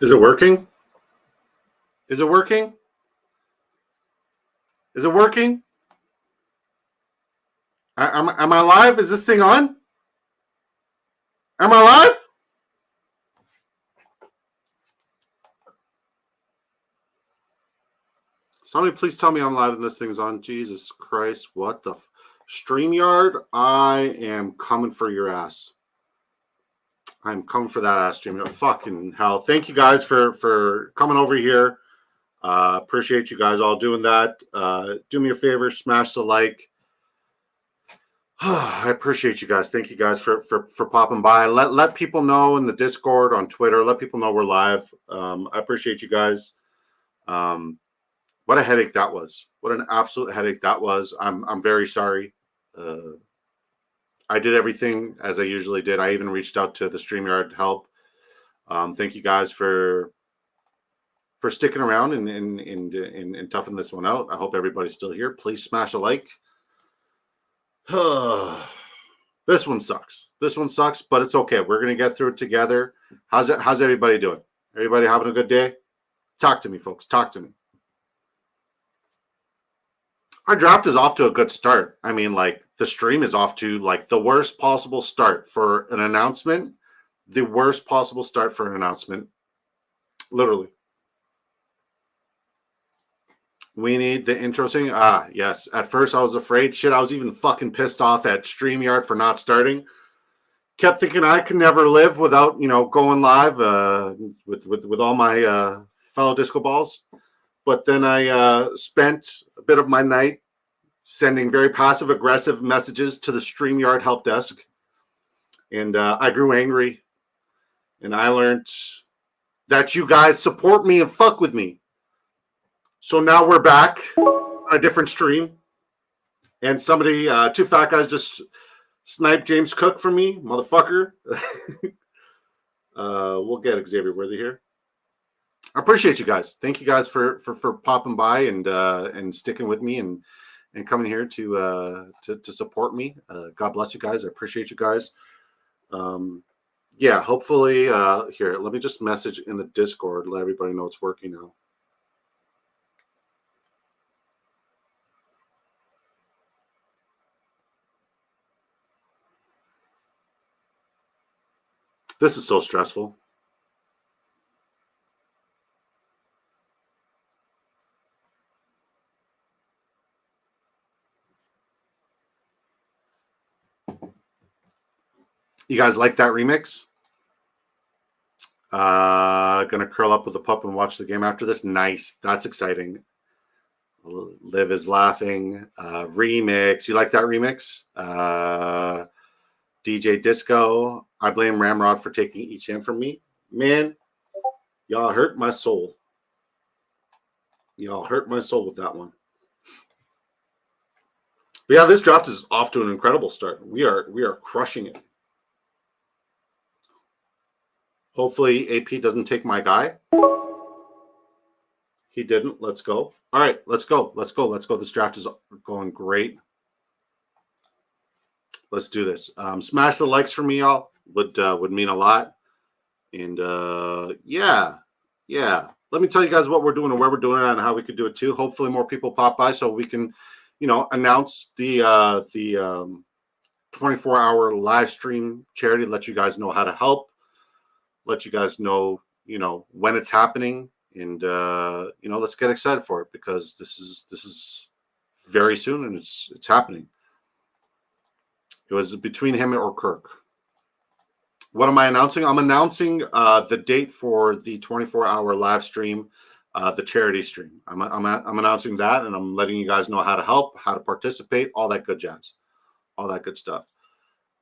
Is it working? Is it working? Is it working? Am I live? Is this thing on? Am I live? Somebody please tell me I'm live and this thing's on. Jesus Christ, what the StreamYard? I am coming for your ass. I'm coming for that ass, StreamYard. Fucking hell. Thank you guys for coming over here. Appreciate you guys all doing that. Do me a favor, smash the like. I appreciate you guys. Thank you guys for popping by. Let people know in the Discord, on Twitter. Let people know we're live. I appreciate you guys. What a headache that was. What an absolute headache that was. I'm very sorry. I did everything as I usually did. I even reached out to the StreamYard help. Thank you guys for sticking around and toughing this one out. I hope everybody's still here. Please smash a like. This one sucks. This one sucks, but it's okay. We're gonna get through it together. How's everybody doing? Everybody having a good day? Talk to me, folks. Talk to me. Our draft is off to a good start. I mean, like, the stream is off to like the worst possible start for an announcement. The worst possible start for an announcement. Literally. We need the intro singing. Ah, yes. At first, I was afraid. Shit, I was even fucking pissed off at StreamYard for not starting. Kept thinking I could never live without, going live with all my fellow disco balls. But then I spent a bit of my night sending very passive-aggressive messages to the StreamYard help desk. And I grew angry. And I learned that you guys support me and fuck with me. So now we're back on a different stream. And somebody, two fat guys just sniped James Cook from me, motherfucker. We'll get Xavier Worthy here. I appreciate you guys. Thank you guys for popping by and sticking with me and coming here to support me. God bless you guys. I appreciate you guys. Yeah, hopefully here, let me just message in the Discord, let everybody know it's working now. This is so stressful. You guys like that remix? Gonna curl up with a pup and watch the game after this. Nice. That's exciting. Liv is laughing. Remix. You like that remix? DJ Disco. I blame Ramrod for taking each hand from me. Man, y'all hurt my soul. Y'all hurt my soul with that one. But yeah, this draft is off to an incredible start. We are crushing it. Hopefully AP doesn't take my guy. He didn't. Let's go. All right, let's go. Let's go. Let's go. This draft is going great. Let's do this. Smash the likes for me, y'all. Would mean a lot. And yeah. Let me tell you guys what we're doing and where we're doing it and how we could do it too. Hopefully more people pop by so we can, announce the 24-hour live stream charity. Let you guys know how to help. Let you guys know, when it's happening. And let's get excited for it because this is very soon and it's happening. It was between him or Kirk. What am I announcing? I'm announcing the date for the 24-hour live stream, the charity stream. I'm announcing that, and I'm letting you guys know how to help, how to participate, all that good jazz, all that good stuff.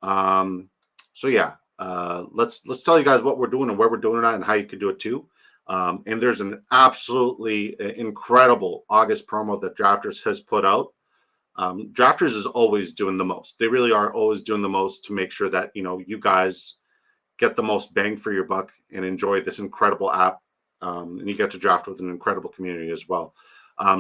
So yeah, let's tell you guys what we're doing and where we're doing it and how you can do it too. And there's an absolutely incredible August promo that Drafters has put out. Drafters is always doing the most. They really are always doing the most to make sure that, you guys get the most bang for your buck and enjoy this incredible app. And you get to draft with an incredible community as well.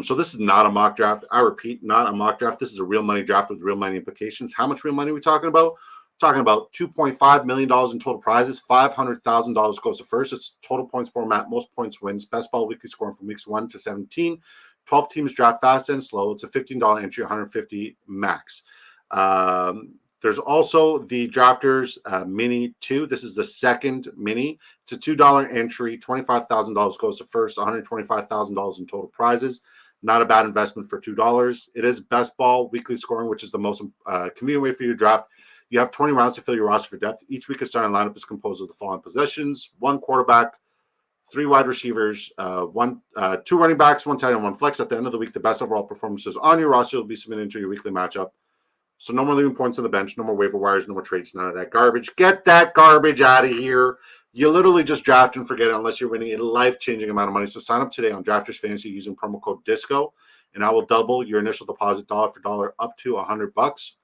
So this is not a mock draft. I repeat, not a mock draft. This is a real money draft with real money implications. How much real money are we talking about? talking about $2.5 million in total prizes. $500,000 goes to first. It's total points format. Most points wins. Best ball weekly scoring from weeks 1 to 17. 12 teams draft fast and slow. It's a $15 entry, 150 max. There's also the Drafters Mini 2. This is the second mini. It's a $2 entry. $25,000 goes to first. $125,000 in total prizes. Not a bad investment for $2. It is best ball weekly scoring, which is the most convenient way for you to draft. You have 20 rounds to fill your roster for depth. Each week, a starting lineup is composed of the following possessions: 1 quarterback, 3 wide receivers, 2 running backs, 1 tight end, 1 flex. At the end of the week, the best overall performances on your roster will be submitted into your weekly matchup. So no more leaving points on the bench, no more waiver wires, no more trades, none of that garbage. Get that garbage out of here. You literally just draft and forget it unless you're winning a life-changing amount of money. So sign up today on Drafters Fantasy using promo code DISCO, and I will double your initial deposit dollar for dollar up to $100.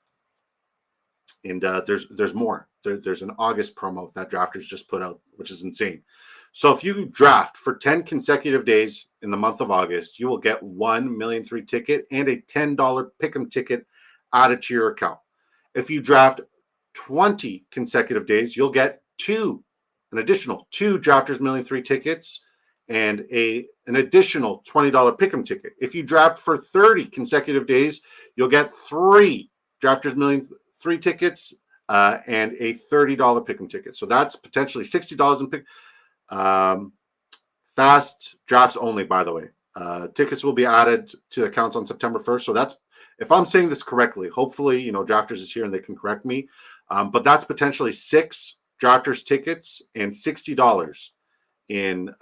And there's more. There's an August promo that Drafters just put out, which is insane. So if you draft for 10 consecutive days in the month of August, you will get 1 million free ticket and a $10 pick'em ticket added to your account. If you draft 20 consecutive days, you'll get an additional 2 Drafters Million 3 tickets and an additional $20 pick'em ticket. If you draft for 30 consecutive days, you'll get 3 Drafters Million 3 tickets and a $30 pick'em ticket. So that's potentially $60 in pick. Fast drafts only, by the way. Tickets will be added to accounts on September 1st. So that's, if I'm saying this correctly, hopefully, Drafters is here and they can correct me. But that's potentially 6 Drafters tickets and $60 in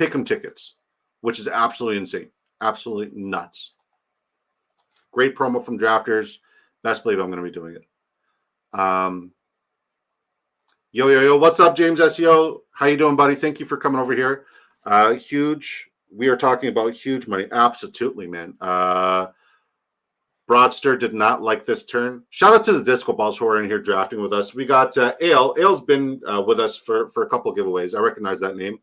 pick'em tickets, which is absolutely insane. Absolutely nuts. Great promo from Drafters. Best believe I'm going to be doing it. Yo, what's up, James SEO? How you doing, buddy? Thank you for coming over here. Huge. We are talking about huge money. Absolutely, man. Broadster did not like this turn. Shout out to the Disco Balls who are in here drafting with us. We got Ale. Ale's been with us for a couple of giveaways. I recognize that name.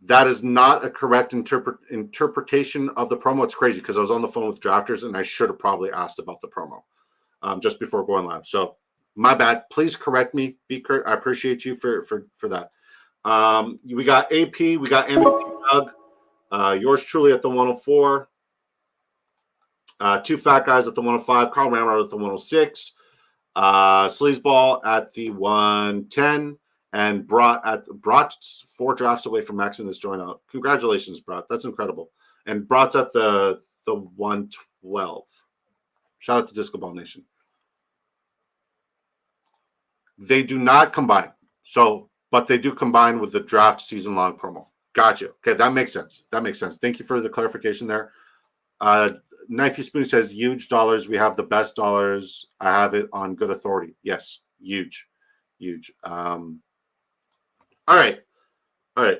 That is not a correct interpretation of the promo. It's crazy because I was on the phone with Drafters and I should have probably asked about the promo just before going live. So my bad. Please correct me. Be Kurt. I appreciate you for that. We got AP. We got MVP Doug. Yours truly at the 104. 2 fat guys at the 105. Carl Ramrod at the 106. Sleazeball at the 110. And Brought 4 drafts away from maxing this joint out. Congratulations, Brought. That's incredible. And Brought's at the 112. Shout out to Disco Ball Nation. They do not combine. But they do combine with the draft season-long promo. Gotcha. Okay, that makes sense. Thank you for the clarification there. Knifey Spoon says, huge dollars. We have the best dollars. I have it on good authority. Yes, huge. All right.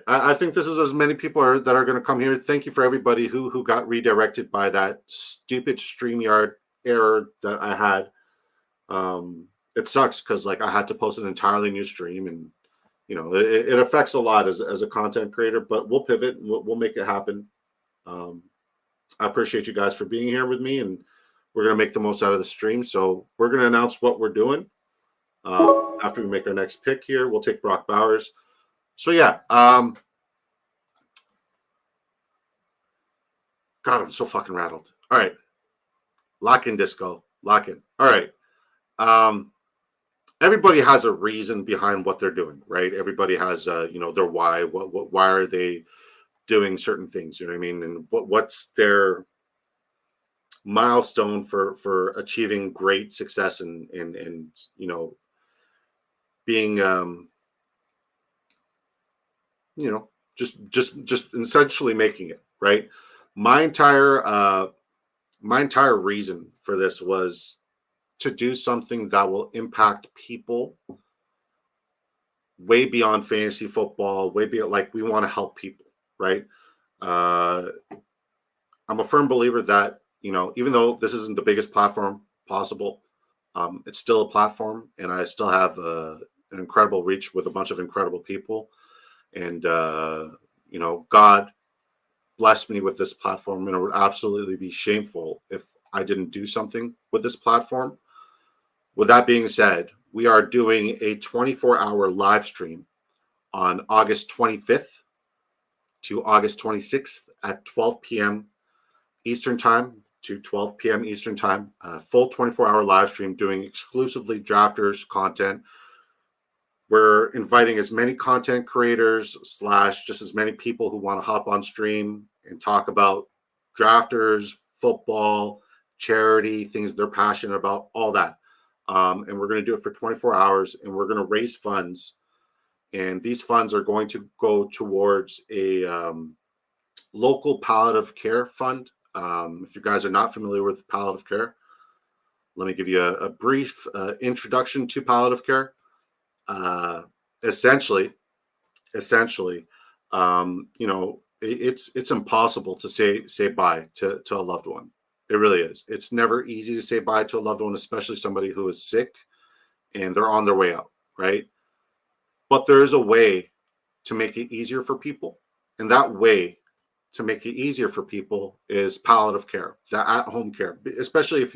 I think this is as many people that are going to come here. Thank you for everybody who got redirected by that stupid StreamYard error that I had. It sucks because I had to post an entirely new stream, and it affects a lot as a content creator. But we'll pivot. And we'll make it happen. I appreciate you guys for being here with me, and we're going to make the most out of the stream. So we're going to announce what we're doing after we make our next pick here. We'll take Brock Bowers. So yeah, God, I'm so fucking rattled. All right, lock in, Disco, lock in. All right, everybody has a reason behind what they're doing, right? Everybody has their why. Why are they doing certain things? You know what I mean? And what's their milestone for achieving great success and being just essentially making it, right? My entire reason for this was to do something that will impact people way beyond fantasy football, way beyond, we want to help people, right? I'm a firm believer that, even though this isn't the biggest platform possible, it's still a platform, and I still have an incredible reach with a bunch of incredible people. And, God blessed me with this platform, and it would absolutely be shameful if I didn't do something with this platform. With that being said, we are doing a 24-hour live stream on August 25th to August 26th at 12 p.m. Eastern Time to 12 p.m. Eastern Time. Full 24-hour live stream doing exclusively drafters content. We're inviting as many content creators / just as many people who want to hop on stream and talk about drafters, football, charity, things they're passionate about, all that. And we're going to do it for 24 hours, and we're going to raise funds. And these funds are going to go towards a local palliative care fund. If you guys are not familiar with palliative care, let me give you a brief introduction to palliative care. Essentially, it's impossible to say bye to a loved one. It really is. It's never easy to say bye to a loved one, especially somebody who is sick and they're on their way out, right? But there is a way to make it easier for people, and that way to make it easier for people is palliative care, the at-home care, especially if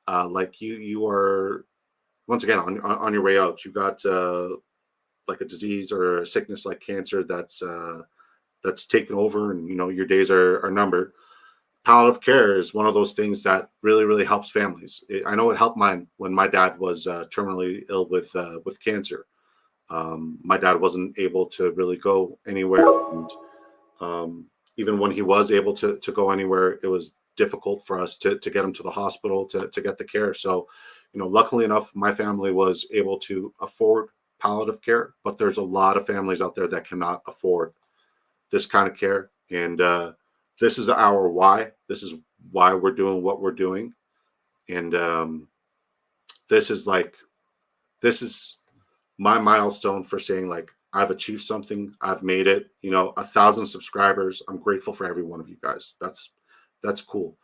like you are once again on your way out. You got like a disease or a sickness like cancer that's taken over, and your days are numbered. Palliative care is one of those things that really helps families. I know it helped mine when my dad was terminally ill with cancer. My dad wasn't able to really go anywhere, and even when he was able to go anywhere, it was difficult for us to get him to the hospital to get the care. So, luckily enough, my family was able to afford palliative care, but there's a lot of families out there that cannot afford this kind of care. And this is our why. This is why we're doing what we're doing. And this is my milestone for saying, like, I've achieved something. I've made it, 1,000 subscribers. I'm grateful for every one of you guys. That's cool.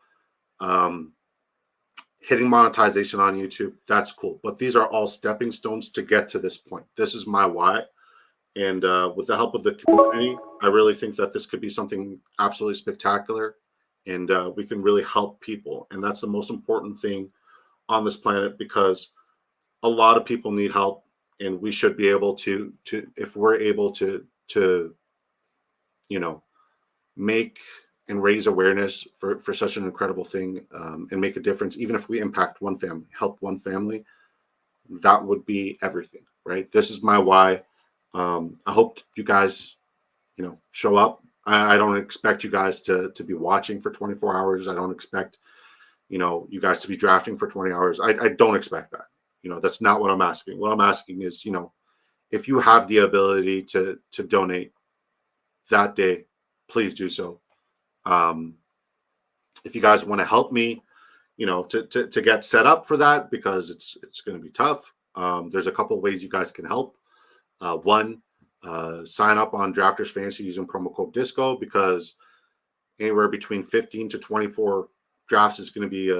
Hitting monetization on YouTube, that's cool. But these are all stepping stones to get to this point. This is my why. And with the help of the community, I really think that this could be something absolutely spectacular. And we can really help people. And that's the most important thing on this planet, because a lot of people need help. And we should be able to if we're able to make and raise awareness for such an incredible thing, and make a difference, even if we impact one family, help one family, that would be everything, right? This is my why. I hope you guys, show up. I don't expect you guys to be watching for 24 hours. I don't expect, you guys to be drafting for 20 hours. I don't expect that. That's not what I'm asking. What I'm asking is, if you have the ability to donate that day, please do so. If you guys want to help me, to get set up for that, because it's going to be tough. There's a couple of ways you guys can help. One, sign up on Drafters Fantasy using promo code DISCO, because anywhere between 15 to 24 drafts is going to be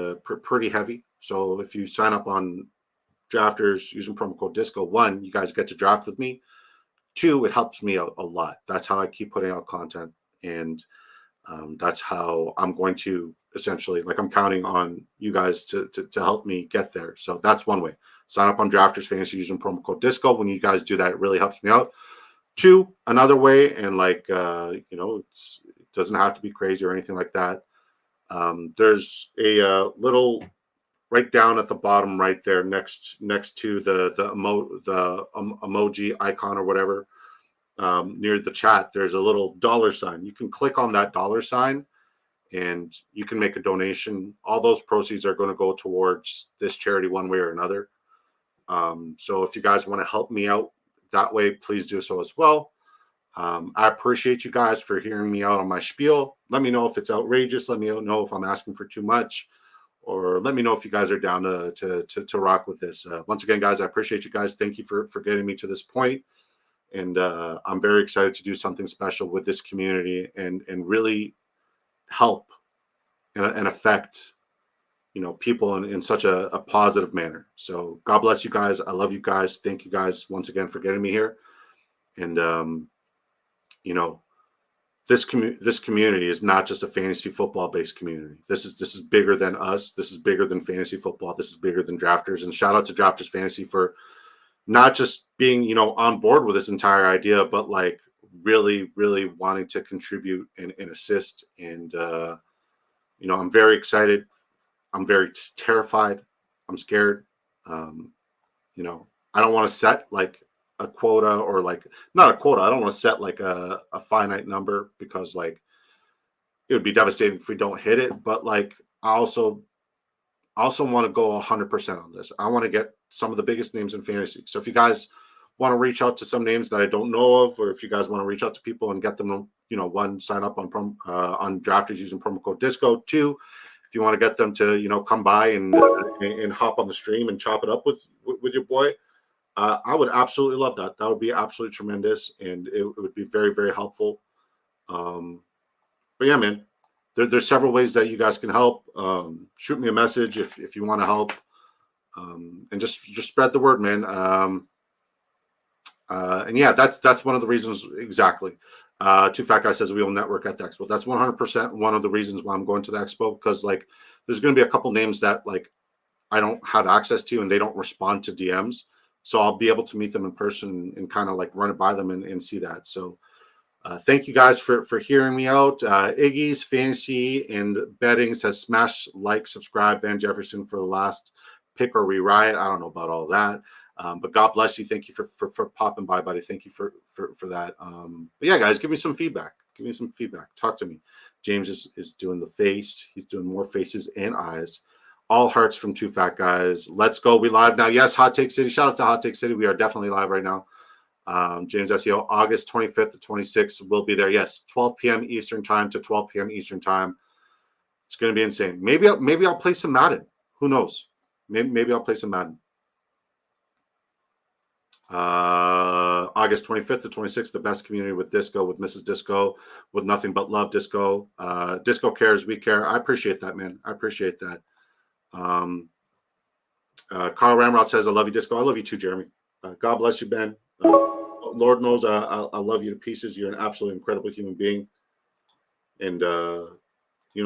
pretty heavy. So if you sign up on Drafters using promo code DISCO, one, you guys get to draft with me. Two, it helps me out a lot. That's how I keep putting out content. And that's how I'm going to essentially, like, I'm counting on you guys to help me get there. So that's one way. Sign up on Drafters Fantasy using promo code DISCO. When you guys do that, it really helps me out. Two, another way, and it doesn't have to be crazy or anything like that. There's a little right down at the bottom right there, next to the emoji icon or whatever, near the chat, there's a little $sign. You can click on that $sign and you can make a donation. All those proceeds are going to go towards this charity one way or another. So if you guys want to help me out that way, please do so as well. I appreciate you guys for hearing me out on my spiel. Let me know if it's outrageous. Let me know if I'm asking for too much, or let me know if you guys are down to rock with this. Once again, guys, I appreciate you guys. Thank you for getting me to this point. And I'm very excited to do something special with this community and really help and affect, people in such a positive manner. So God bless you guys. I love you guys. Thank you guys once again for getting me here. And, this community is not just a fantasy football based community. This is bigger than us. This is bigger than fantasy football. This is bigger than Drafters. And shout out to Drafters Fantasy for not just being, on board with this entire idea, but like really, really wanting to contribute and assist. And I'm very excited. I'm very terrified. I'm scared. I don't want to set like a quota, or like not a quota. I don't want to set like a finite number, because like it would be devastating if we don't hit it. But like I also want to go 100% on this. I want to get some of the biggest names in fantasy. So if you guys want to reach out to some names that I don't know of, or if you guys want to reach out to people and get them, one, sign up on Drafters using promo code Disco. Two, if you want to get them to come by and hop on the stream and chop it up with your boy, I would absolutely love that. That would be absolutely tremendous, and it would be very, very helpful. But yeah, man, there's several ways that you guys can help. Shoot me a message if you want to help, and just spread the word, man. And yeah, that's one of the reasons exactly. Two Fat Guy says we will network at the expo. That's 100% one of the reasons why I'm going to the expo, because like there's going to be a couple names that like I don't have access to, and they don't respond to DMs. So I'll be able to meet them in person and kind of like run it by them and see that. So thank you guys for hearing me out. Iggy's Fantasy and Betting says smash, like, subscribe, Van Jefferson for the last pick or re-riot. I don't know about all that. But God bless you. Thank you for popping by, buddy. Thank you for that. But yeah, guys, give me some feedback. Give me some feedback. Talk to me. James is doing the face. He's doing more faces and eyes. All hearts from Two Fat Guys. Let's go. We live now. Yes, Hot Take City. Shout out to Hot Take City. We are definitely live right now. James SEO, August 25th to 26th. We'll be there. Yes, 12 p.m. Eastern time to 12 p.m. Eastern time. It's going to be insane. Maybe I'll play some Madden. Who knows? Maybe I'll play some Madden. August 25th to 26th, the best community with Disco, with Mrs. Disco, with nothing but love. Disco. Disco cares. We care. I appreciate that, man. I appreciate that. Carl Ramrod says, I love you, Disco. I love you too, Jeremy. God bless you, Ben. Lord knows I love you to pieces. You're an absolutely incredible human being. And,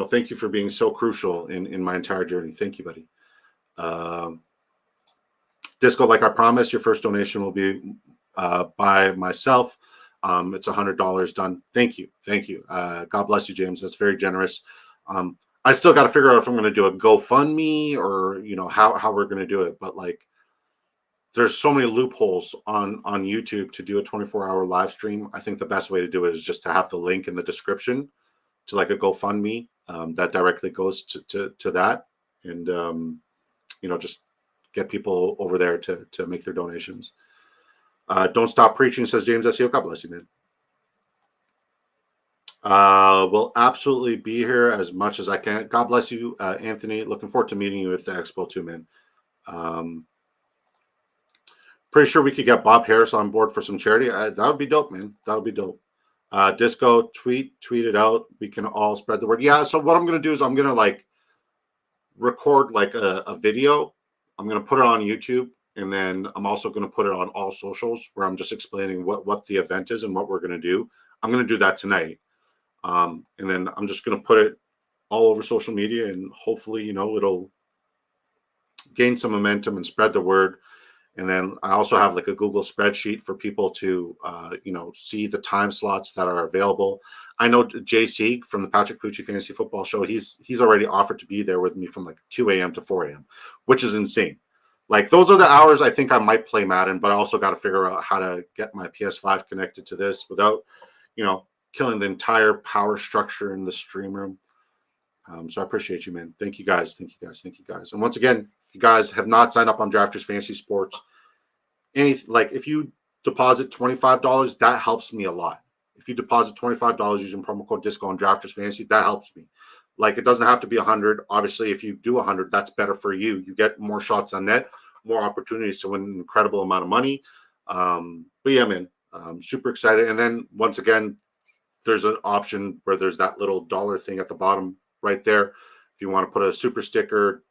thank you for being so crucial in my entire journey. Thank you, buddy. Disco, like I promised, your first donation will be by myself. It's $100 done. Thank you. Thank you. God bless you, James. That's very generous. I still got to figure out if I'm going to do a GoFundMe or, how we're going to do it. But like, there's so many loopholes on YouTube to do a 24-hour live stream. I think the best way to do it is just to have the link in the description to like a GoFundMe that directly goes to that. And, just get people over there to make their donations. Don't stop preaching, says James SEO. God bless you, man. Will absolutely be here as much as I can. God bless you, Anthony. Looking forward to meeting you at the expo too, man. Pretty sure we could get Bob Harris on board for some charity. That would be dope, man. That would be dope. Disco, tweet it out. We can all spread the word. Yeah. So what I'm gonna do is I'm gonna like record like a video. I'm gonna put it on YouTube, and then I'm also gonna put it on all socials where I'm just explaining what the event is and what we're gonna do. I'm gonna do that tonight. And then I'm just going to put it all over social media, and hopefully, it'll gain some momentum and spread the word. And then I also have like a Google spreadsheet for people to, see the time slots that are available. I know JC from the Patrick Pucci Fantasy Football Show, he's already offered to be there with me from like 2 a.m. to 4 a.m., which is insane. Like those are the hours I think I might play Madden, but I also got to figure out how to get my PS5 connected to this without, killing the entire power structure in the stream room. So I appreciate you, man. Thank you guys. Thank you guys. Thank you guys. And once again, if you guys have not signed up on Drafters Fantasy Sports, if you deposit $25, that helps me a lot. If you deposit $25 using promo code Disco on Drafters Fantasy, that helps me. Like it doesn't have to be 100. Obviously, if you do 100, that's better for you. You get more shots on net, more opportunities to win an incredible amount of money. But yeah, man, I'm super excited. And then once again, there's an option where there's that little dollar thing at the bottom right there. If you want to put a super sticker,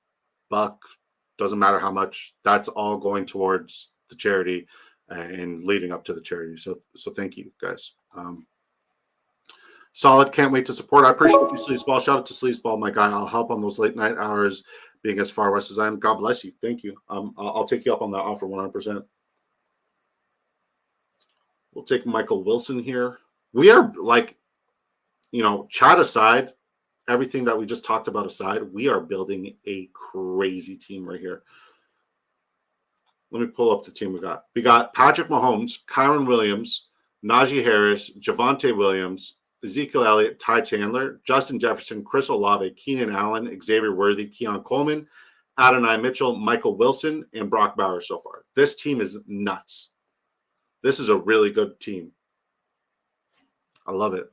buck, doesn't matter how much, that's all going towards the charity and leading up to the charity. So thank you guys. Solid. Can't wait to support. I appreciate you, Sleazeball. Shout out to Sleazeball, my guy. I'll help on those late night hours, being as far west as I am. God bless you. Thank you. I'll take you up on that offer 100%. We'll take Michael Wilson here. We are like, chat aside, everything that we just talked about aside, we are building a crazy team right here. Let me pull up the team we got. We got Patrick Mahomes, Kyron Williams, Najee Harris, Javonte Williams, Ezekiel Elliott, Ty Chandler, Justin Jefferson, Chris Olave, Keenan Allen, Xavier Worthy, Keon Coleman, Adonai Mitchell, Michael Wilson, and Brock Bowers so far. This team is nuts. This is a really good team. I love it.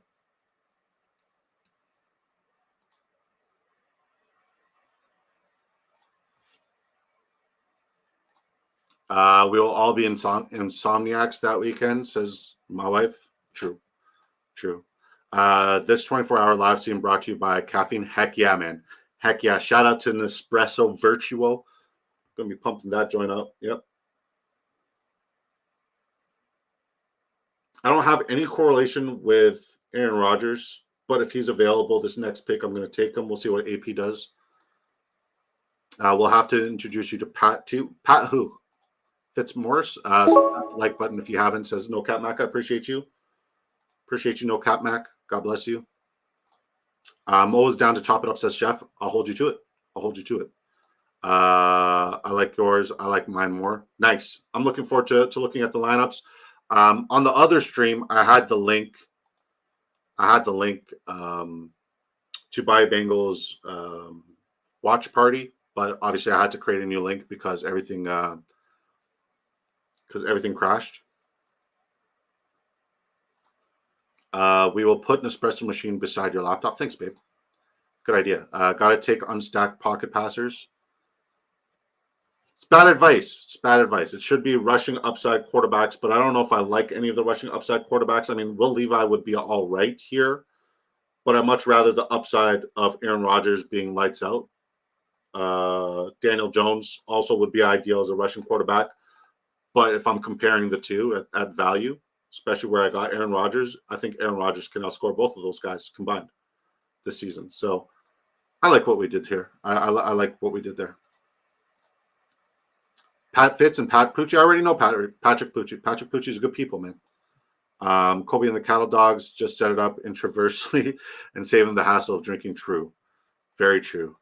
We will all be insomniacs that weekend, says my wife. True. This 24-hour live stream brought to you by Caffeine. Heck yeah, man. Heck yeah. Shout out to Nespresso Virtuo. Going to be pumping that joint up. Yep. I don't have any correlation with Aaron Rodgers, but if he's available this next pick, I'm going to take him. We'll see what AP does. We'll have to introduce you to Pat too. Pat who? Fitzmorris. Like button if you haven't. Says No Cap Mac. I appreciate you. Appreciate you, No Cap Mac. God bless you. I'm always down to chop it up, says Chef. I'll hold you to it. I like yours. I like mine more. Nice. I'm looking forward to looking at the lineups. On the other stream, I had the link. To buy Bengals watch party, but obviously I had to create a new link because everything crashed. We will put an espresso machine beside your laptop. Thanks, babe. Good idea. Got to take unstacked pocket passers. It's bad advice. It should be rushing upside quarterbacks, but I don't know if I like any of the rushing upside quarterbacks. I mean, Will Levi would be all right here, but I'd much rather the upside of Aaron Rodgers being lights out. Daniel Jones also would be ideal as a rushing quarterback, but if I'm comparing the two at value, especially where I got Aaron Rodgers, I think Aaron Rodgers can outscore both of those guys combined this season. So I like what we did here. I like what we did there. Pat Fitz and Pat Pucci. I already know Patrick Pucci. Patrick Pucci is good people, man. Kobe and the Cattle Dogs just set it up introversely and saving the hassle of drinking. True. Very true.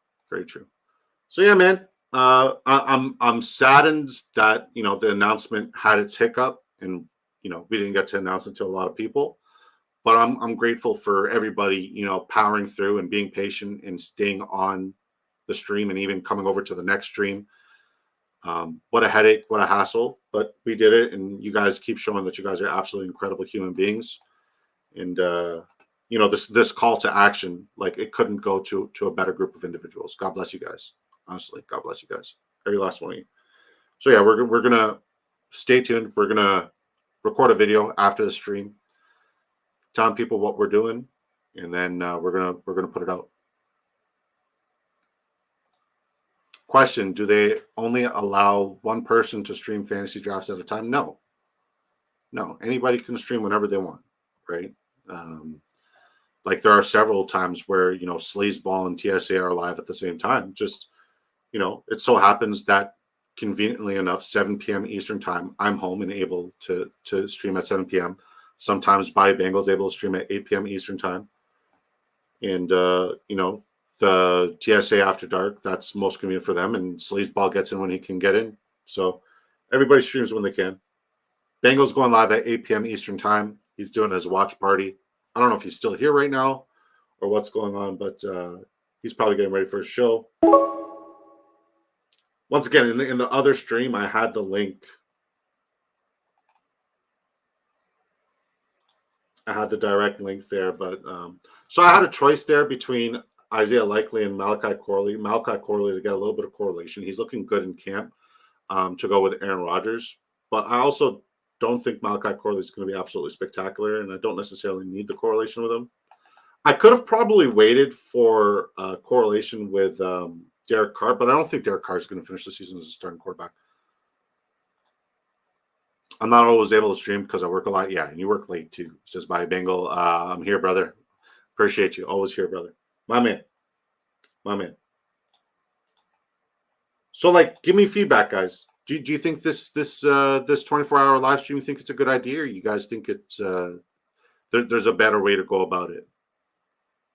So yeah, man. I'm saddened that the announcement had its hiccup and we didn't get to announce it to a lot of people. But I'm grateful for everybody, powering through and being patient and staying on the stream and even coming over to the next stream. What a headache, what a hassle, but we did it, and you guys keep showing that you guys are absolutely incredible human beings. And this call to action, like it couldn't go to a better group of individuals. God bless you guys. Honestly, God bless you guys. Every last one of you. So yeah, we're gonna stay tuned. We're gonna record a video after the stream, telling people what we're doing, and then we're gonna put it out. Question: do they only allow one person to stream fantasy drafts at a time? No. Anybody can stream whenever they want, right? Like there are several times where Sleazeball and TSA are live at the same time. Just it so happens that conveniently enough, 7 p.m. Eastern time, I'm home and able to stream at 7 p.m. Sometimes Buy Bengals able to stream at 8 p.m. Eastern time, and the TSA After Dark, that's most convenient for them, and Sleazeball gets in when he can get in. So everybody streams when they can. Bengals going live at 8 p.m. Eastern time. He's doing his watch party. I don't know if he's still here right now or what's going on, but he's probably getting ready for his show. Once again, in the other stream, I had the link. I had the direct link there, but so I had a choice there between Isaiah Likely and Malachi Corley. Malachi Corley to get a little bit of correlation. He's looking good in camp to go with Aaron Rodgers. But I also don't think Malachi Corley is going to be absolutely spectacular, and I don't necessarily need the correlation with him. I could have probably waited for correlation with Derek Carr, but I don't think Derek Carr is going to finish the season as a starting quarterback. I'm not always able to stream because I work a lot. Yeah, and you work late too, says Bye Bengal. I'm here, brother. Appreciate you. Always here, brother. My man. My man. So, like, give me feedback, guys. Do you think this 24-hour live stream, you think it's a good idea, or you guys think it's there's a better way to go about it?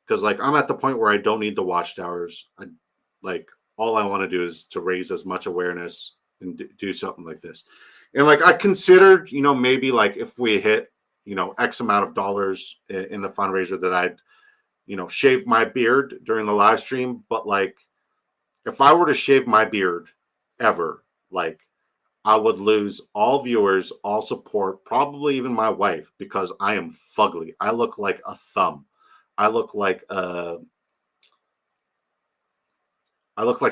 Because, like, I'm at the point where I don't need the watchtowers. Like, all I want to do is to raise as much awareness and do something like this. And, like, I considered, maybe, like, if we hit, X amount of dollars in the fundraiser, that I'd, shave my beard during the live stream. But, like, if I were to shave my beard ever, like, I would lose all viewers, all support, probably even my wife, because I am fugly. I look like a thumb. I look like a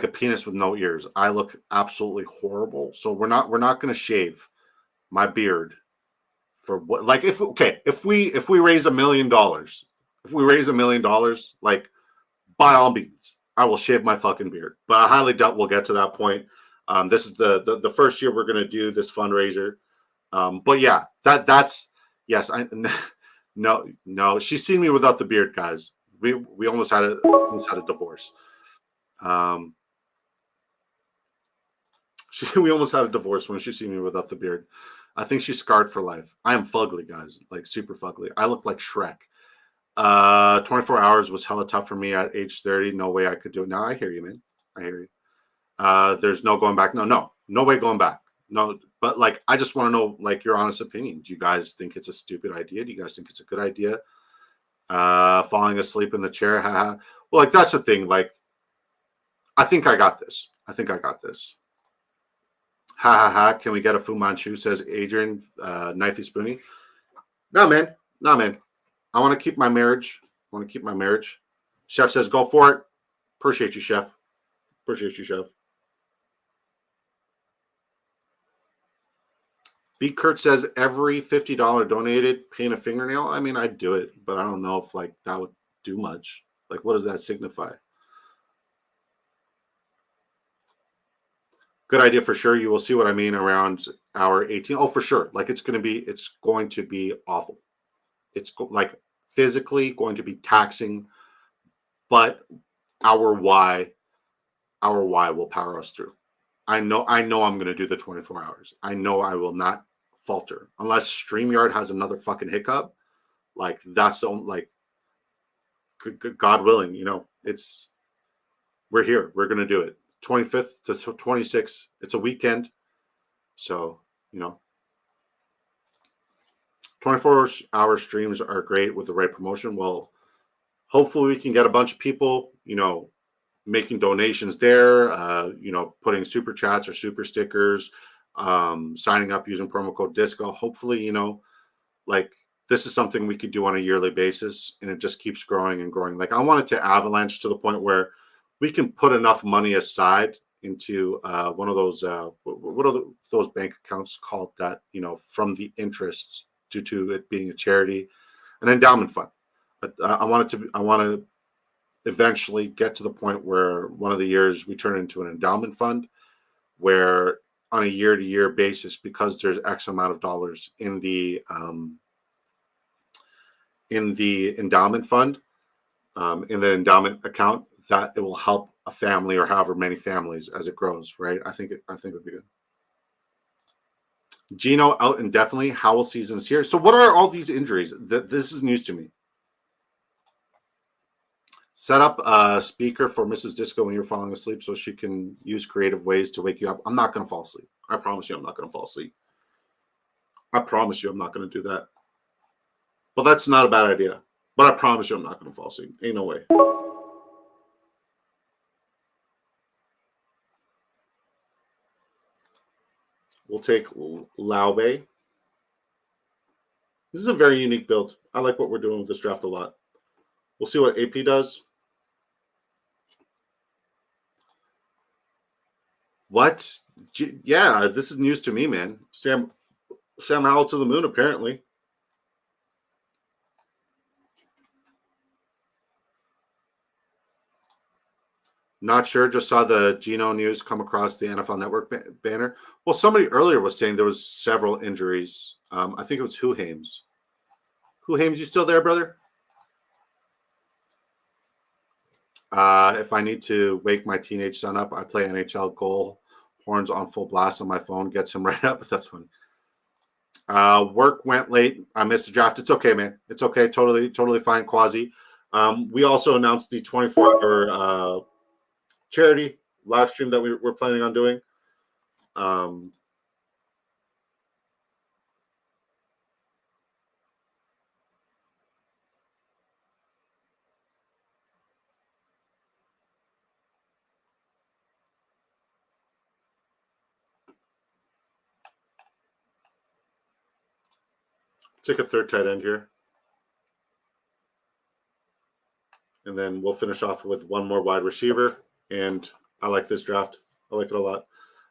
penis with no ears. I look absolutely horrible. So we're not going to shave my beard for what? Like, if we raise $1 million, like, by all means, I will shave my fucking beard. But I highly doubt we'll get to that point. This is the first year we're going to do this fundraiser. But yeah, that's yes. No. She's seen me without the beard, guys. We almost had a divorce. We almost had a divorce when she seen me without the beard. I think she's scarred for life. I am fugly, guys, like super fugly. I look like Shrek. 24 hours was hella tough for me at age 30. No way I could do it. Now I hear you, man. I hear you. There's no going back. No way going back. No, but, like, I just want to know, like, your honest opinion. Do you guys think it's a stupid idea? Do you guys think it's a good idea? Falling asleep in the chair. Well, like, that's the thing. Like, I think I got this. Ha ha ha. Can we get a Fu Manchu? Says Adrian, Knifey Spoony. No, man. I want to keep my marriage. Chef says, go for it. Appreciate you, Chef. B. Kurt says, every $50 donated, paint a fingernail. I mean, I'd do it, but I don't know if, like, that would do much. Like, what does that signify? Good idea for sure. You will see what I mean around hour 18. Oh, for sure. Like, it's going to be awful. It's like physically going to be taxing, but our why will power us through. I know I'm going to do the 24 hours. I know I will not falter unless StreamYard has another fucking hiccup. Like, that's the only, like, God willing, we're here. We're going to do it. 25th to 26th. It's a weekend. So, 24-hour streams are great with the right promotion. Well, hopefully we can get a bunch of people, making donations there, putting super chats or super stickers, signing up using promo code DISCO. Hopefully, like, this is something we could do on a yearly basis, and it just keeps growing and growing. Like, I want it to avalanche to the point where we can put enough money aside into one of those, what are those bank accounts called that, from the interest due to it being a charity, an endowment fund. I want to eventually get to the point where one of the years we turn into an endowment fund, where on a year-to-year basis, because there's X amount of dollars in the endowment fund, in the endowment account, that it will help a family or however many families as it grows, right? I think it would be good. Gino out indefinitely. Howell season's here. So what are all these injuries? This is news to me. Set up a speaker for Mrs. Disco when you're falling asleep so she can use creative ways to wake you up. I'm not going to fall asleep. I promise you I'm not going to fall asleep. I promise you I'm not going to do that. Well, that's not a bad idea. But I promise you I'm not going to fall asleep. Ain't no way. We'll take Laube. This is a very unique build. I like what we're doing with this draft a lot. We'll see what AP does. What? Yeah, this is news to me, man. Sam Howell to the moon, apparently. Not sure. Just saw the Geno news come across the NFL Network banner. Well, somebody earlier was saying there was several injuries. I think it was Hu Hames. Hu Hames, you still there, brother? If I need to wake my teenage son up, I play NHL goal horns on full blast on my phone. Gets him right up. That's funny. Work went late. I missed the draft. It's okay, man. It's okay. Totally fine, Quasi. We also announced the 24-hour charity live stream that we're planning on doing. Take a third tight end here. And then we'll finish off with one more wide receiver. And I like this draft. I like it a lot.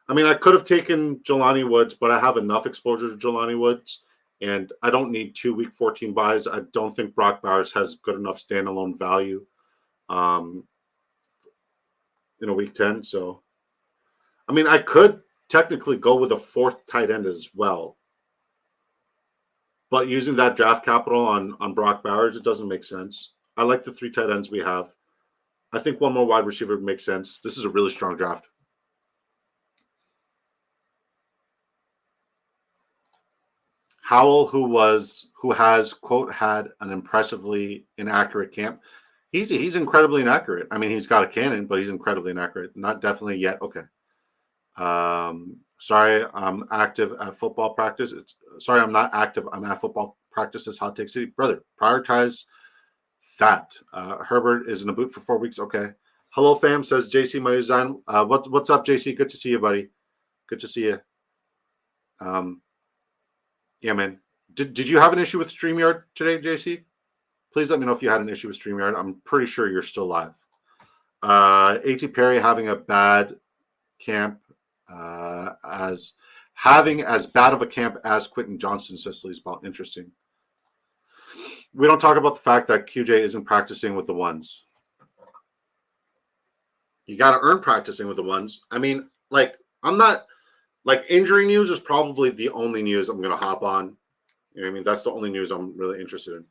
I mean, I could have taken Jelani Woods, but I have enough exposure to Jelani Woods, and I don't need 2 week 14 buys. I don't think Brock Bowers has good enough standalone value in a week 10. So, I mean, I could technically go with a fourth tight end as well. But using that draft capital on Brock Bowers, it doesn't make sense. I like the 3 tight ends we have. I think one more wide receiver makes sense. This is a really strong draft. Howell, who has, quote, had an impressively inaccurate camp. He's incredibly inaccurate. I mean, he's got a cannon, but he's incredibly inaccurate. Not definitely yet. Okay. Sorry, I'm active at football practice. Sorry, I'm not active. I'm at football practices, Hot Take City. Brother, prioritize that. Herbert is in a boot for 4 weeks. Okay. Hello, fam, says JC, my design. What's up, JC? Good to see you, buddy. Good to see you. Yeah, man. Did you have an issue with StreamYard today, JC? Please let me know if you had an issue with StreamYard. I'm pretty sure you're still live. A.T. Perry having a bad camp, having as bad of a camp as Quentin Johnston, says Sleazeball. Interesting. We don't talk about the fact that QJ isn't practicing with the ones. You got to earn practicing with the ones. I mean, I'm not... injury news is probably the only news I'm going to hop on. You know what I mean? That's the only news I'm really interested in.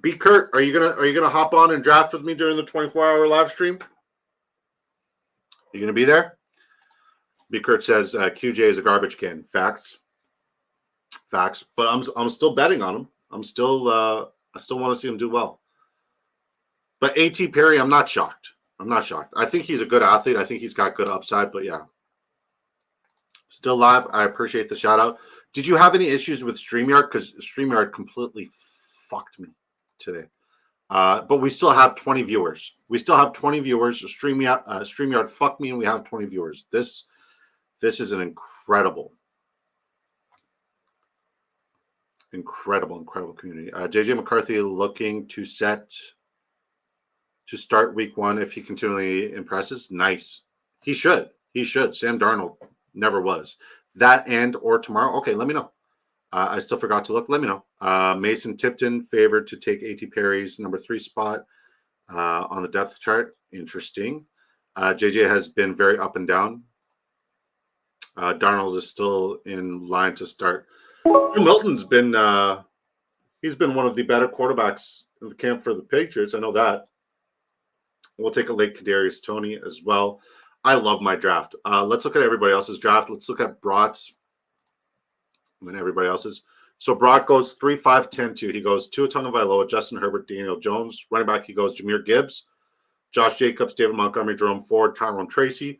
B. Kurt, are you gonna hop on and draft with me during the 24-hour live stream? You gonna be there? B. Kurt says QJ is a garbage can. Facts. But I'm still betting on him. I still want to see him do well. But A.T. Perry, I'm not shocked. I think he's a good athlete. I think he's got good upside, but yeah. Still live. I appreciate the shout out. Did you have any issues with StreamYard? Because StreamYard completely fucked me today. But we still have 20 viewers. StreamYard fucked me and we have 20 viewers. This is an incredible community. JJ McCarthy looking to start week 1 if he continually impresses. Nice. He should. Sam Darnold never was. That and or tomorrow. Okay, let me know. I still forgot to look. Let me know. Mason Tipton favored to take A.T. Perry's number 3 spot on the depth chart. Interesting. JJ has been very up and down. Darnold is still in line to start. Milton's been he's been one of the better quarterbacks in the camp for the Patriots. I know that. We'll take a late Kadarius Toney as well. I love my draft. Let's look at everybody else's draft. Let's look at Brock's and then everybody else's. So Brock goes 3-5-10-2. He goes Tua Tagovailoa, Justin Herbert, Daniel Jones. Running back, he goes Jahmyr Gibbs, Josh Jacobs, David Montgomery, Jerome Ford, Tyrone Tracy.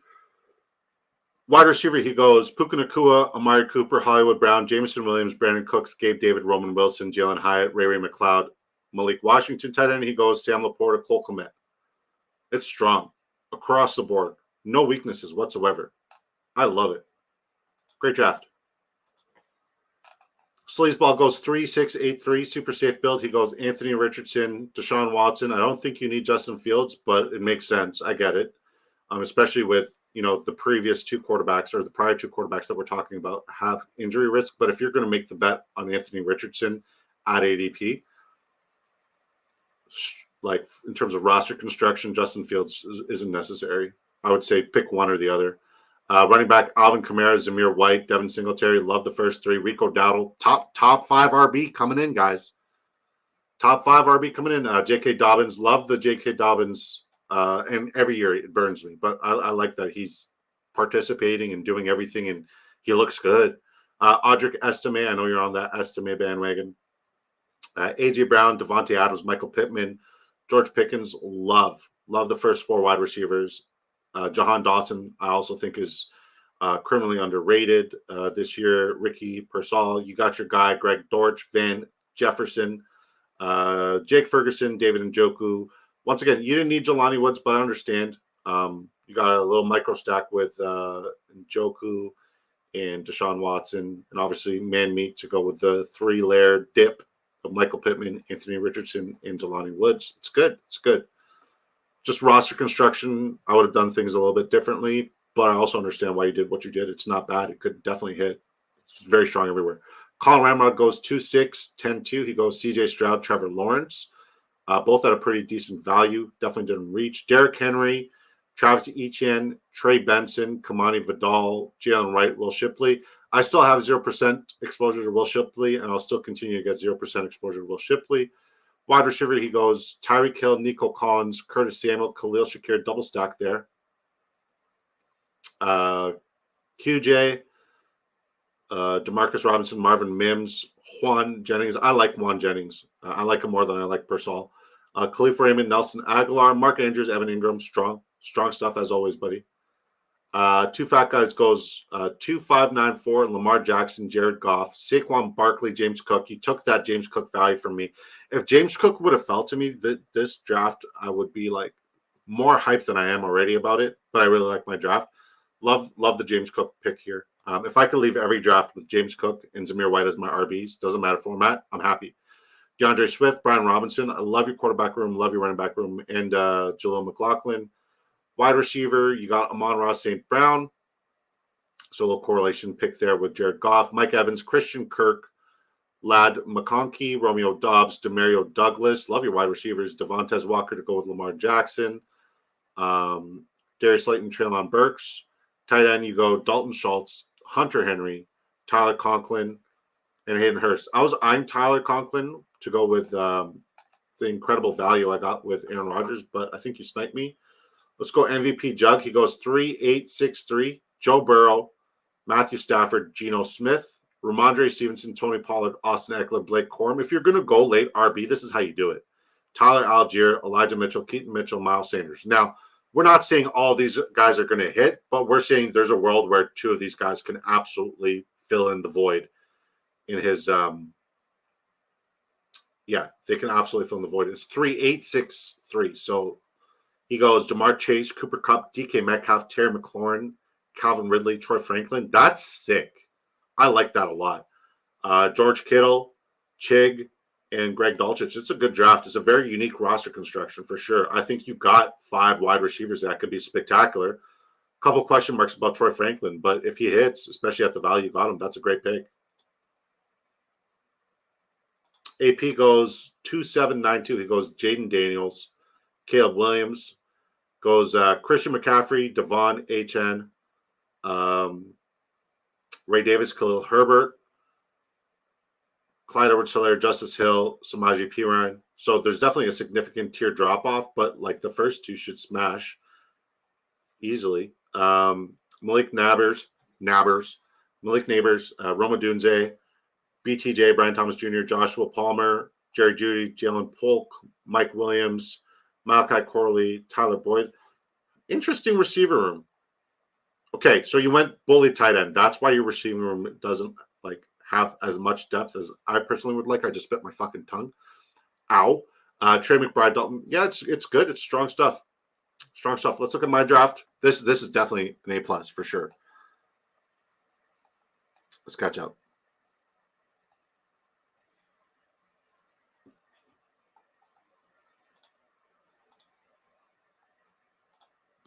Wide receiver, he goes Puka Nacua, Amari Cooper, Hollywood Brown, Jameson Williams, Brandon Cooks, Gabe David, Roman Wilson, Jalen Hyatt, Ray McLeod, Malik Washington. Tight end, he goes Sam Laporta, Cole Kmet. It's strong across the board. No weaknesses whatsoever. I love it. Great draft. Sleazeball goes 3-6-8-3, super safe build. He goes Anthony Richardson, Deshaun Watson. I don't think you need Justin Fields, but it makes sense. I get it, especially with the previous 2 quarterbacks or the prior 2 quarterbacks that we're talking about have injury risk. But if you're going to make the bet on Anthony Richardson at ADP, in terms of roster construction, Justin Fields isn't necessary. I would say pick one or the other. Running back, Alvin Kamara, Zamir White, Devin Singletary. Love the first 3. Rico Dowdle, top 5 RB coming in, guys. Top 5 RB coming in. J.K. Dobbins. Love the J.K. Dobbins. And every year it burns me, but I like that he's participating and doing everything, and he looks good. Audric Estime. I know you're on that Estime bandwagon. A.J. Brown, Devontae Adams, Michael Pittman, George Pickens. Love the first 4 wide receivers. Jahan Dotson, I also think is criminally underrated this year. Ricky Pearsall, you got your guy, Greg Dortch, Van Jefferson, Jake Ferguson, David Njoku. Once again, you didn't need Jelani Woods, but I understand. You got a little micro stack with Njoku and Deshaun Watson, and obviously man meat to go with the 3-layer dip of Michael Pittman, Anthony Richardson, and Jelani Woods. It's good. It's good. Just roster construction, I would have done things a little bit differently, but I also understand why you did what you did. It's not bad. It could definitely hit. It's very strong everywhere. Colin Ramrod goes 2-6, 10-2. He goes CJ Stroud, Trevor Lawrence. Both at a pretty decent value. Definitely didn't reach. Derrick Henry, Travis Etienne, Trey Benson, Kamani Vidal, Jalen Wright, Will Shipley. I still have 0% exposure to Will Shipley, and I'll still continue to get 0% exposure to Will Shipley. Wide receiver, he goes Tyreek Hill, Nico Collins, Curtis Samuel, Khalil Shakir, double stack there. QJ, Demarcus Robinson, Marvin Mims, Juan Jennings. I like Juan Jennings. I like him more than I like Pearsall. Khalif Raymond, Nelson Aguilar, Mark Andrews, Evan Ingram. Strong stuff as always, buddy. 2 fat guys goes 2-5-9-4, Lamar Jackson, Jared Goff, Saquon Barkley, James Cook. You took that James Cook value from me. If James Cook would have fell to me this draft, I would be like more hyped than I am already about it. But I really like my draft. Love the James Cook pick here. If I could leave every draft with James Cook and Zamir White as my RBs, doesn't matter format, I'm happy. DeAndre Swift, Brian Robinson. I love your quarterback room, love your running back room, and Jaleel McLaughlin. Wide receiver, you got Amon-Ra St. Brown. So a little correlation pick there with Jared Goff. Mike Evans, Christian Kirk, Lad McConkey, Romeo Dobbs, Demario Douglas. Love your wide receivers. Devontae Walker to go with Lamar Jackson. Darius Slayton, Treylon Burks. Tight end, you go Dalton Schultz, Hunter Henry, Tyler Conklin, and Hayden Hurst. I was eyeing Tyler Conklin to go with the incredible value I got with Aaron Rodgers, but I think you sniped me. Let's go MVP Jug. He goes 3-8-6-3. Joe Burrow, Matthew Stafford, Geno Smith, Ramondre Stevenson, Tony Pollard, Austin Eckler, Blake Corum. If you're going to go late RB, this is how you do it. Tyler Algier, Elijah Mitchell, Keaton Mitchell, Miles Sanders. Now, we're not saying all these guys are going to hit, but we're saying there's a world where 2 of these guys can absolutely fill in the void in his they can absolutely fill in the void. It's 3-8-6-3. So he goes Jamar Chase, Cooper Kupp, DK Metcalf, Terry McLaurin, Calvin Ridley, Troy Franklin. That's sick. I like that a lot. George Kittle, Chig, and Greg Dulcich. It's a good draft. It's a very unique roster construction for sure. I think you got 5 wide receivers that could be spectacular. A couple question marks about Troy Franklin, but if he hits, especially at the value you got him, that's a great pick. AP goes 2-7-9-2. He goes Jaden Daniels, Caleb Williams, goes Christian McCaffrey, Devon Achane, Ray Davis, Khalil Herbert, Clyde Edwards-Helaire, Justice Hill, Samaje Perine. So there's definitely a significant tier drop-off, but like the first 2 should smash easily. Malik Nabers, Roma Dunze, BTJ, Brian Thomas Jr., Joshua Palmer, Jerry Jeudy, Jalen Polk, Mike Williams, Malachi Corley, Tyler Boyd. Interesting receiver room. Okay, so you went bully tight end. That's why your receiving room doesn't like have as much depth as I personally would like. I just bit my fucking tongue. Ow. Trey McBride, Dalton. Yeah, it's good. It's strong stuff. Strong stuff. Let's look at my draft. This is definitely an A+ for sure. Let's catch up.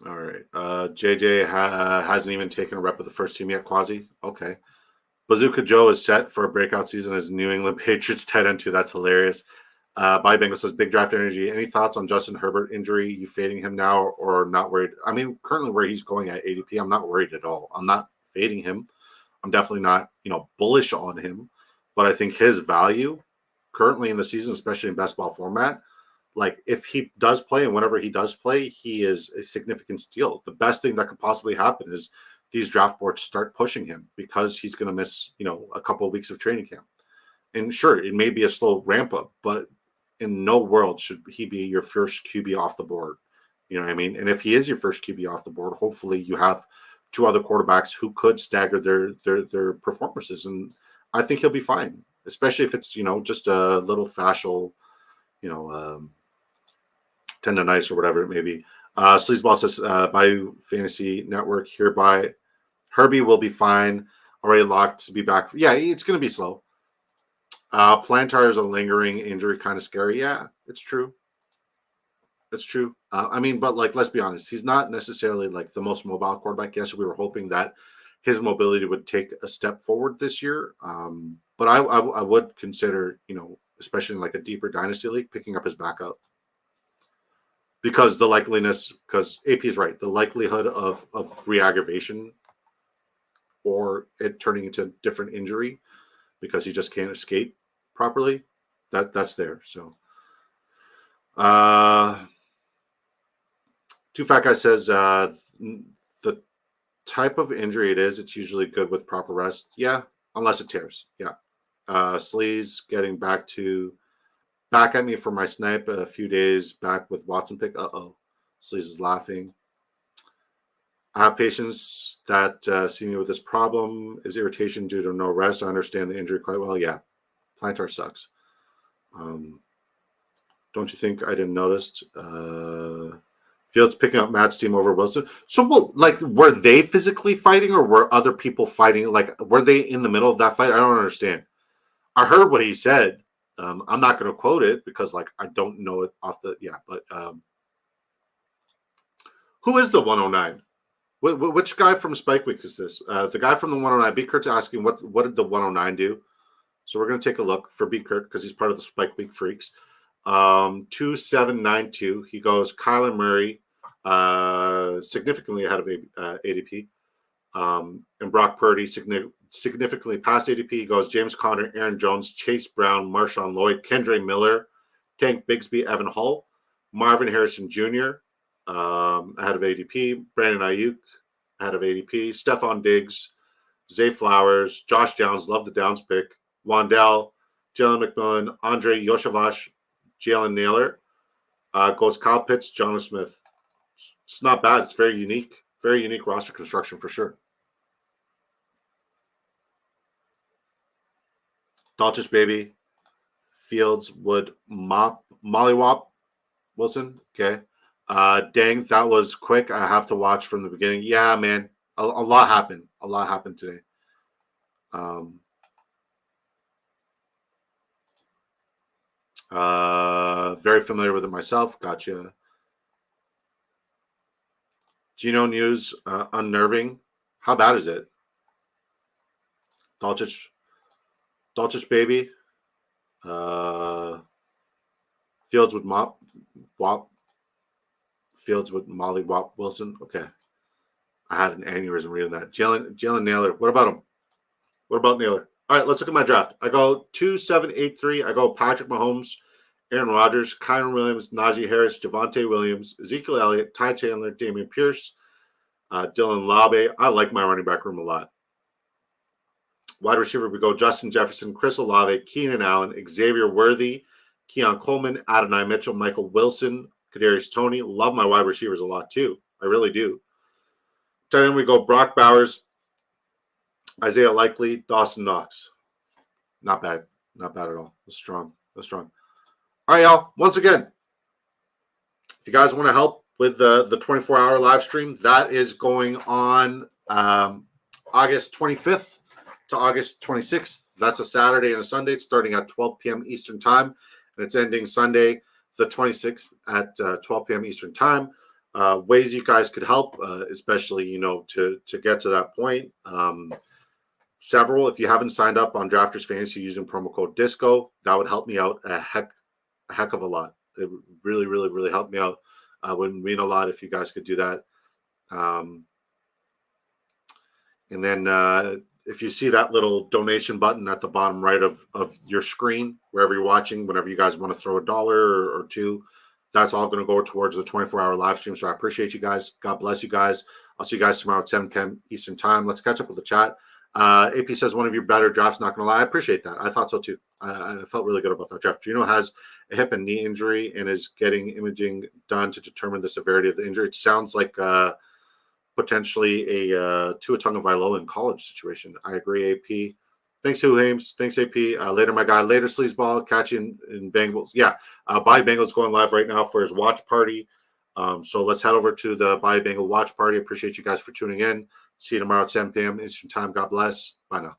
All right. JJ hasn't even taken a rep with the first team yet. Quasi. Okay. Bazooka Joe is set for a breakout season as New England Patriots tight end 2. That's hilarious. Bobby Bengal says, big draft energy. Any thoughts on Justin Herbert injury? You fading him now or not worried? I mean, currently where he's going at ADP, I'm not worried at all. I'm not fading him. I'm definitely not, bullish on him. But I think his value currently in the season, especially in best ball format, like if he does play and whenever he does play, he is a significant steal. The best thing that could possibly happen is these draft boards start pushing him because he's going to miss, a couple of weeks of training camp. And sure, it may be a slow ramp up, but in no world should he be your first QB off the board. You know what I mean? And if he is your first QB off the board, hopefully you have two other quarterbacks who could stagger their performances, and I think he'll be fine, especially if it's just a little fascial, tendonitis or whatever it may be. Sleazeball says, Bayou Fantasy Network hereby, Herbie will be fine. Already locked to be back. Yeah, it's going to be slow. Plantar is a lingering injury, kind of scary. Yeah, it's true. It's true. But let's be honest. He's not necessarily like the most mobile quarterback. Yes, we were hoping that his mobility would take a step forward this year. But I would consider, especially in like a deeper dynasty league, picking up his backup. Because AP is right, the likelihood of re-aggravation or it turning into a different injury because he just can't escape properly, that's there. So Two Fat Guy says the type of injury it is, it's usually good with proper rest. Yeah, unless it tears. Yeah. Sleaze getting back at me for my snipe a few days back with Watson pick. Uh-oh. Sleaze is laughing. I have patients that see me with this problem. Is irritation due to no rest? I understand the injury quite well. Yeah. Plantar sucks. Don't you think I didn't notice? Fields picking up Matt's team over Wilson. So, were they physically fighting or were other people fighting? Like, were they in the middle of that fight? I don't understand. I heard what he said. I'm not going to quote it because, I don't know it off the But who is the 109? Which guy from Spike Week is this? The guy from the 109. B. Kurt's asking what did the 109 do? So we're going to take a look for B. Kurt because he's part of the Spike Week freaks. 2792. He goes Kyler Murray, significantly ahead of ADP, and Brock Purdy significantly past ADP. He goes James Conner, Aaron Jones, Chase Brown, Marshawn Lloyd, Kendre Miller, Tank Bigsby, Evan Hull, Marvin Harrison Jr. Ahead of ADP, Brandon Ayuk ahead of ADP, Stephon Diggs, Zay Flowers, Josh Downs, love the Downs pick, Wandell, Jalen McMillan, Andre Yoshavash, Jalen Naylor, goes Kyle Pitts, Jonnu Smith. It's not bad. It's very unique roster construction for sure. Dolchich baby, Fields would mollywop Wilson. Okay. Dang, that was quick. I have to watch from the beginning. Yeah, man. A lot happened. A lot happened today. Very familiar with it myself. Gotcha. Geno news, unnerving. How bad is it? Dolchich baby. Fields with Fields with Molly Wop Wilson. Okay. I had an aneurysm reading that. Jalen Naylor. What about him? What about Naylor? All right, let's look at my draft. I go 2-7-8-3. I go Patrick Mahomes, Aaron Rodgers, Kyren Williams, Najee Harris, Javonte Williams, Ezekiel Elliott, Ty Chandler, Damian Pierce, Dylan Labe. I like my running back room a lot. Wide receiver, we go Justin Jefferson, Chris Olave, Keenan Allen, Xavier Worthy, Keon Coleman, Adonai Mitchell, Michael Wilson, Kadarius Toney. Love my wide receivers a lot too. I really do. Then we go Brock Bowers, Isaiah Likely, Dawson Knox. Not bad. Not bad at all. That's strong. That's strong. All right, y'all. Once again, if you guys want to help with the 24-hour live stream, that is going on August 25th to August 26th. That's a Saturday and a Sunday. It's starting at 12 p.m. Eastern Time, and it's ending Sunday, the 26th at 12 p.m. Eastern Time. Ways you guys could help, especially, to get to that point. Several, if you haven't signed up on Drafters Fantasy using promo code DISCO, that would help me out a heck of a lot. It would really, really, really help me out. Would mean a lot if you guys could do that. And then if you see that little donation button at the bottom right of your screen, wherever you're watching, whenever you guys want to throw $1 or two, that's all going to go towards the 24-hour live stream. So I appreciate you guys. God bless you guys. I'll see you guys tomorrow at 7 p.m. Eastern time. Let's catch up with the chat. AP says one of your better drafts. Not going to lie, I appreciate that. I thought so too. I felt really good about that draft. Gino has a hip and knee injury and is getting imaging done to determine the severity of the injury. It sounds like potentially a Tua Tagovailoa in college situation. I agree, AP. Thanks, Hugh Hames. Thanks, AP. Later, my guy. Later, Sleazeball. Catch you in Bengals. Yeah, Buy Bengals going live right now for his watch party. So let's head over to the Buy Bengal watch party. Appreciate you guys for tuning in. See you tomorrow at 7 p.m. Eastern time. God bless. Bye now.